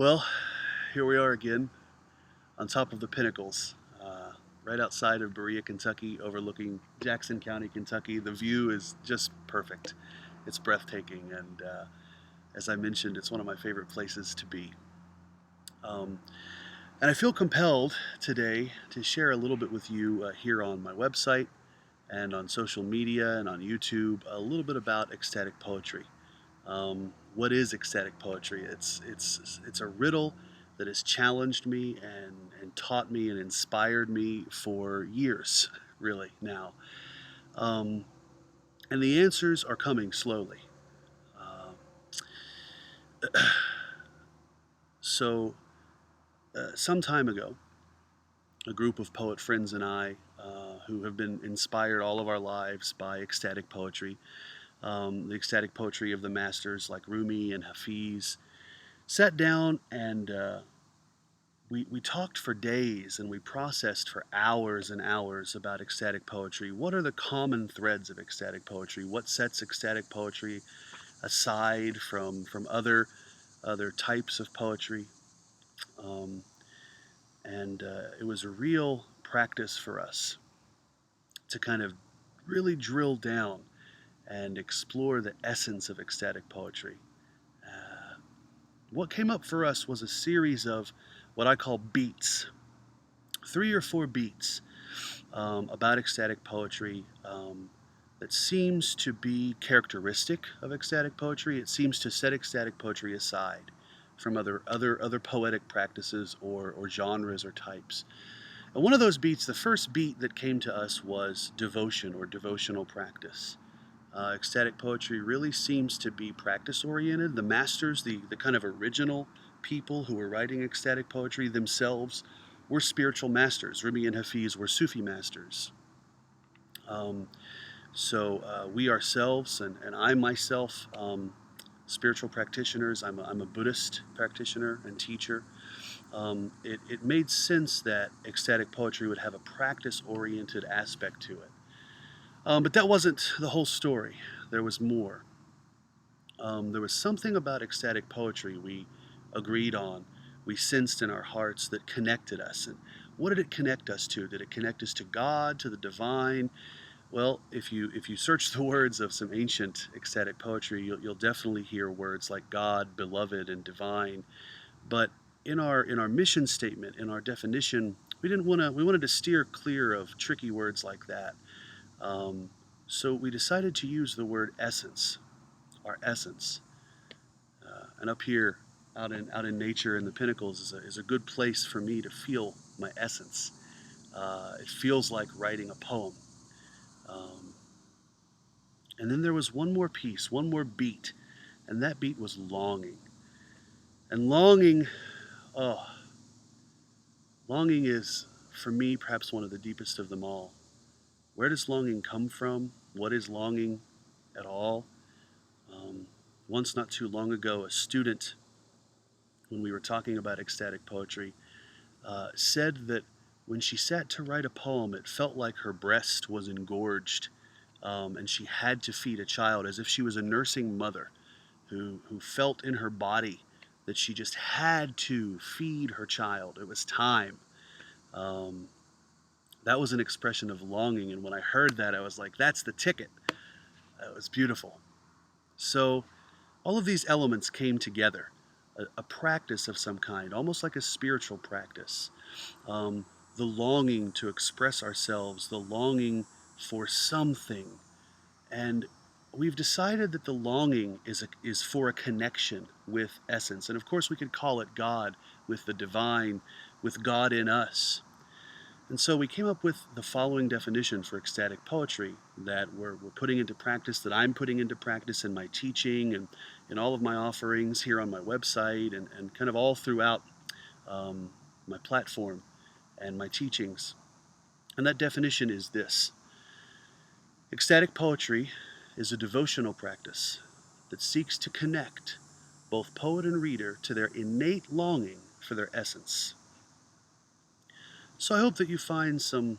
Well, here we are again on top of the pinnacles, right outside of Berea, Kentucky, overlooking Jackson County, Kentucky. The view is just perfect. It's breathtaking, and as I mentioned, it's one of my favorite places to be. Um, and I feel compelled today to share a little bit with you here on my website and on social media and on YouTube a little bit about ecstatic poetry. What is ecstatic poetry? It's a riddle that has challenged me and taught me and inspired me for years, really now. Um, and the answers are coming slowly. Uh, some time ago, a group of poet friends and I, who have been inspired all of our lives by ecstatic poetry, the ecstatic poetry of the masters like Rumi and Hafiz, sat down and we talked for days and we processed for hours and hours about ecstatic poetry. What are the common threads of ecstatic poetry? What sets ecstatic poetry aside from other types of poetry? Um, and it was a real practice for us to kind of really drill down and explore the essence of ecstatic poetry. Uh, what came up for us was a series of what I call beats, 3 or 4 beats about ecstatic poetry that seems to be characteristic of ecstatic poetry. It seems to set ecstatic poetry aside from other poetic practices or genres or types. And one of those beats, the first beat that came to us was devotion or devotional practice. Ecstatic poetry really seems to be practice oriented. The masters, the kind of original people who were writing ecstatic poetry themselves were spiritual masters. Rumi and Hafiz were Sufi masters. Um, so we ourselves, and I myself, spiritual practitioners, I'm a Buddhist practitioner and teacher. It made sense that ecstatic poetry would have a practice oriented aspect to it. But that wasn't the whole story. There was more. There was something about ecstatic poetry we agreed on, we sensed in our hearts that connected us. And what did it connect us to? Did it connect us to God, to the divine? Well, if you search the words of some ancient ecstatic poetry, you'll definitely hear words like God, beloved, and divine. But in our mission statement, in our definition, we wanted to steer clear of tricky words like that. Um, so we decided to use the word essence, our essence. And up here, out in nature in the pinnacles, is a good place for me to feel my essence. It feels like writing a poem. Um, and then there was one more piece, one more beat, and that beat was longing. And oh, longing is, for me, perhaps one of the deepest of them all. Where does longing come from? What is longing at all? Um, Once, not too long ago, a student, when we were talking about ecstatic poetry, said that when she sat to write a poem, it felt like her breast was engorged, and she had to feed a child, as if she was a nursing mother who felt in her body that she just had to feed her child. It was time. Um, that was an expression of longing, and when I heard that, I was like, that's the ticket. It was beautiful. So all of these elements came together, a practice of some kind, almost like a spiritual practice. Um, the longing to express ourselves, the longing for something. And we've decided that the longing is for a connection with essence. And of course, we could call it God, with the divine, with God in us. And so we came up with the following definition for ecstatic poetry that we're putting into practice, that I'm putting into practice in my teaching and in all of my offerings here on my website and kind of all throughout um, my platform and my teachings. And that definition is this: ecstatic poetry is a devotional practice that seeks to connect both poet and reader to their innate longing for their essence. So I hope that you find some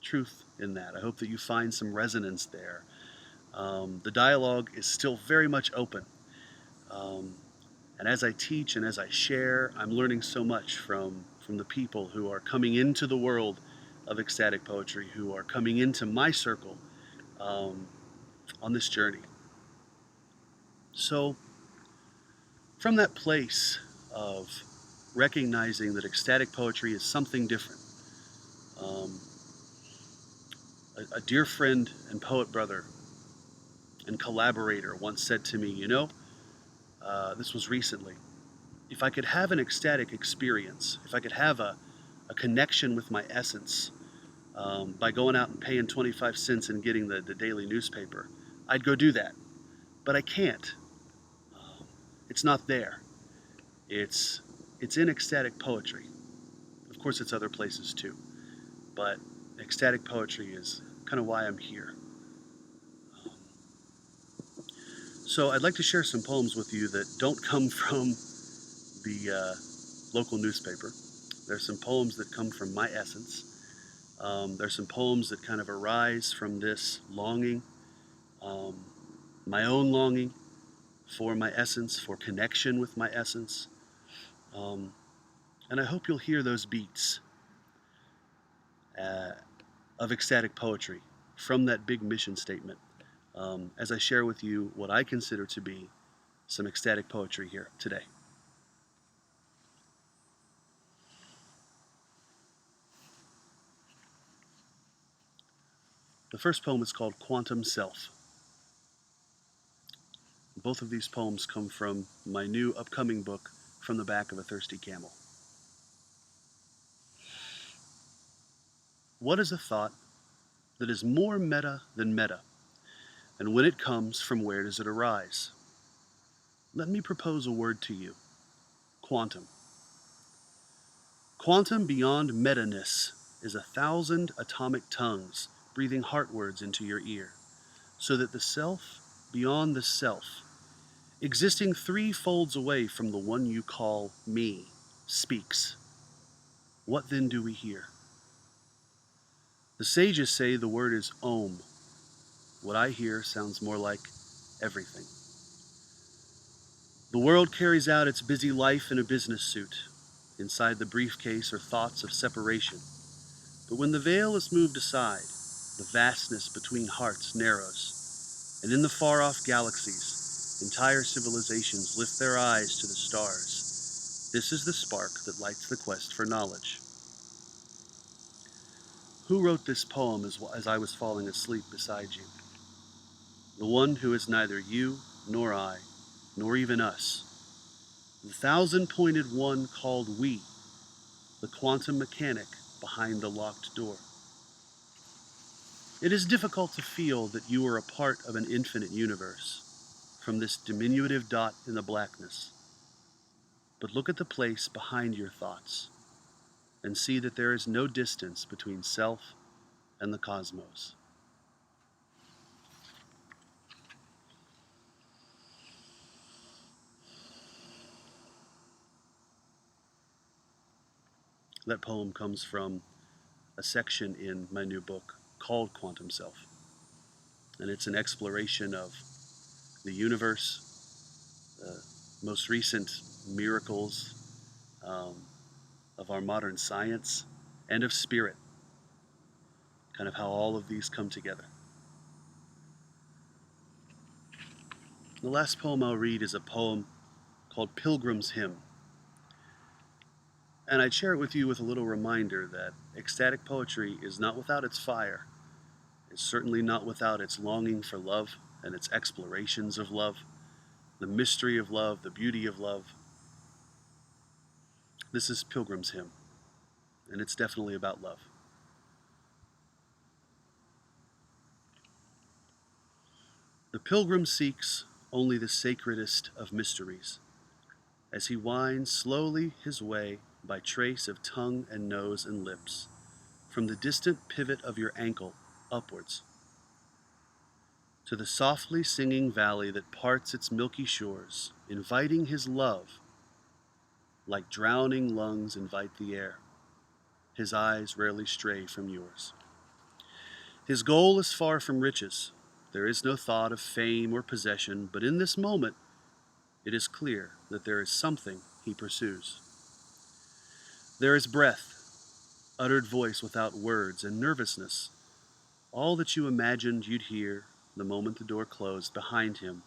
truth in that. I hope that you find some resonance there. The dialogue is still very much open. Um, And as I teach and as I share, I'm learning so much from the people who are coming into the world of ecstatic poetry, who are coming into my circle um, on this journey. So, from that place of recognizing that ecstatic poetry is something different, um, a dear friend and poet brother and collaborator once said to me, this was recently, if I could have an ecstatic experience, if I could have a connection with my essence by going out and paying 25 cents and getting the daily newspaper, I'd go do that. But I can't. It's not there. It's in ecstatic poetry. Of course, it's other places too. But ecstatic poetry is kind of why I'm here. So I'd like to share some poems with you that don't come from the local newspaper. There's some poems that come from my essence. There's some poems that kind of arise from this longing, um, my own longing for my essence, for connection with my essence. Um, and I hope you'll hear those beats uh, of ecstatic poetry from that big mission statement as I share with you what I consider to be some ecstatic poetry here today. The first poem is called Quantum Self. Both of these poems come from my new upcoming book, From the Back of a Thirsty Camel. What is a thought that is more meta than meta? And when it comes, from where does it arise? Let me propose a word to you. Quantum. Quantum beyond meta-ness is 1,000 atomic tongues breathing heart words into your ear, so that the self beyond the self, existing 3 folds away from the one you call me, speaks. What then do we hear? The sages say the word is Om. What I hear sounds more like everything. The world carries out its busy life in a business suit. Inside the briefcase are thoughts of separation. But when the veil is moved aside, the vastness between hearts narrows, and in the far-off galaxies, entire civilizations lift their eyes to the stars. This is the spark that lights the quest for knowledge. Who wrote this poem as I was falling asleep beside you? The one who is neither you nor I, nor even us. The 1,000-pointed one called we, the quantum mechanic behind the locked door. It is difficult to feel that you are a part of an infinite universe, from this diminutive dot in the blackness. But look at the place behind your thoughts, and see that there is no distance between self and the cosmos. That poem comes from a section in my new book called Quantum Self. And it's an exploration of the universe, the most recent miracles um, of our modern science, and of spirit, kind of how all of these come together. The last poem I'll read is a poem called Pilgrim's Hymn. And I'd share it with you with a little reminder that ecstatic poetry is not without its fire. It's certainly not without its longing for love and its explorations of love, the mystery of love, the beauty of love. This is Pilgrim's Hymn, and it's definitely about love. The pilgrim seeks only the sacredest of mysteries, as he winds slowly his way by trace of tongue and nose and lips, from the distant pivot of your ankle upwards, to the softly singing valley that parts its milky shores, inviting his love, like drowning lungs invite the air. His eyes rarely stray from yours. His goal is far from riches. There is no thought of fame or possession, but in this moment, it is clear that there is something he pursues. There is breath, uttered voice without words, and nervousness, all that you imagined you'd hear the moment the door closed behind him.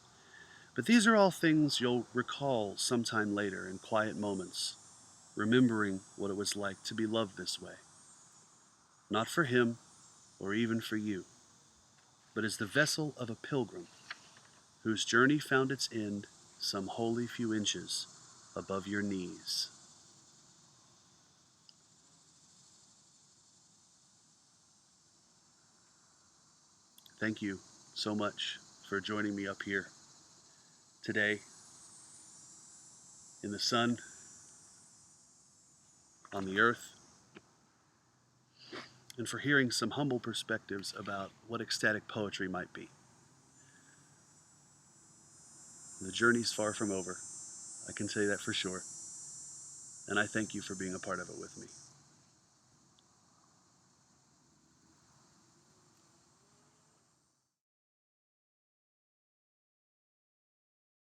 But these are all things you'll recall sometime later in quiet moments, remembering what it was like to be loved this way. Not for him, or even for you, but as the vessel of a pilgrim whose journey found its end some holy few inches above your knees. Thank you so much for joining me up here today in the sun, on the earth, and for hearing some humble perspectives about what ecstatic poetry might be. The journey's far from over, I can say that for sure, and I thank you for being a part of it with me.